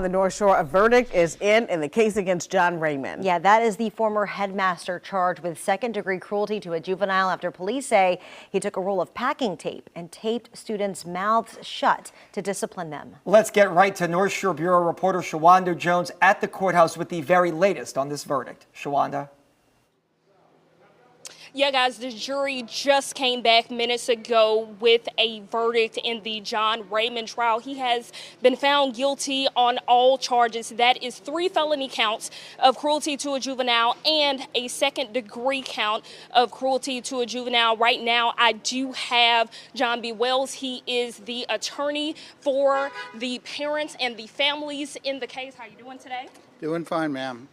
the North Shore, a verdict is in the case against John Raymond. Yeah, that is the former headmaster charged with second-degree cruelty to a juvenile after police say he took a roll of packing tape and taped students' mouths shut to discipline them. Let's get right to North Shore Bureau reporter Shawanda Jones at the courthouse with the very latest on this verdict. Shawanda. Yeah, guys, the jury just came back minutes ago with a verdict in the John Raymond trial. He has been found guilty on all charges. That is 3 felony counts of cruelty to a juvenile and a second-degree count of cruelty to a juvenile. Right now, I do have John B. Wells. He is the attorney for the parents and the families in the case. How you doing today? Doing fine, ma'am.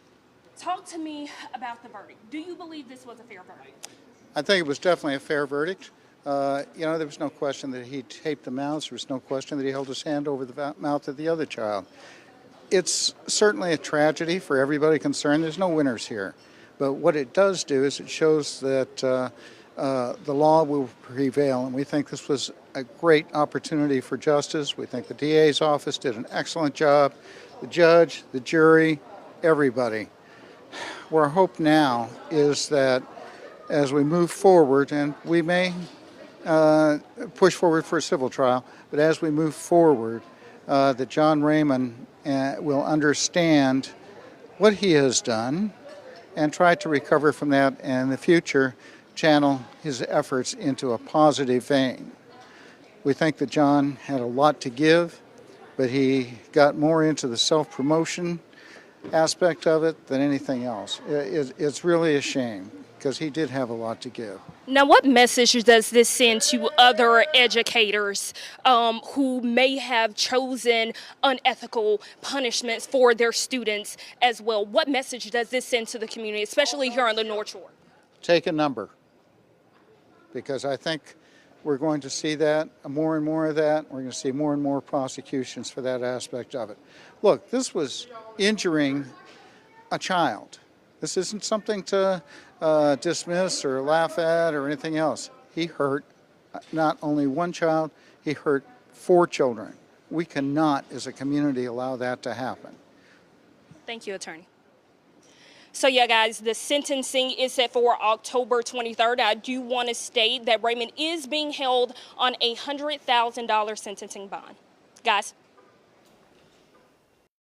Talk to me about the verdict. Do you believe this was a fair verdict? I think it was definitely a fair verdict. There was no question that he taped the mouths. There was no question that he held his hand over the mouth of the other child. It's certainly a tragedy for everybody concerned. There's no winners here. But what it does do is it shows that the law will prevail, and we think this was a great opportunity for justice. We think the DA's office did an excellent job. The judge, the jury, everybody. Our hope now is that as we move forward, and we may push forward for a civil trial, but as we move forward, that John Raymond will understand what he has done and try to recover from that, and in the future channel his efforts into a positive vein. We think that John had a lot to give, but he got more into the self-promotion aspect of it than anything else. It's really a shame, because he did have a lot to give. Now, what message does this send to other educators who may have chosen unethical punishments for their students as well? What message does this send to the community, especially here on the North Shore? Take a number, because I think we're going to see that, more and more of that. We're going to see more and more prosecutions for that aspect of it. Look, this was injuring a child. This isn't something to dismiss or laugh at or anything else. He hurt not only one child, he hurt 4 children. We cannot, as a community, allow that to happen. Thank you, Attorney. So, yeah, guys, the sentencing is set for October 23rd. I do want to state that Raymond is being held on a $100,000 sentencing bond. Guys.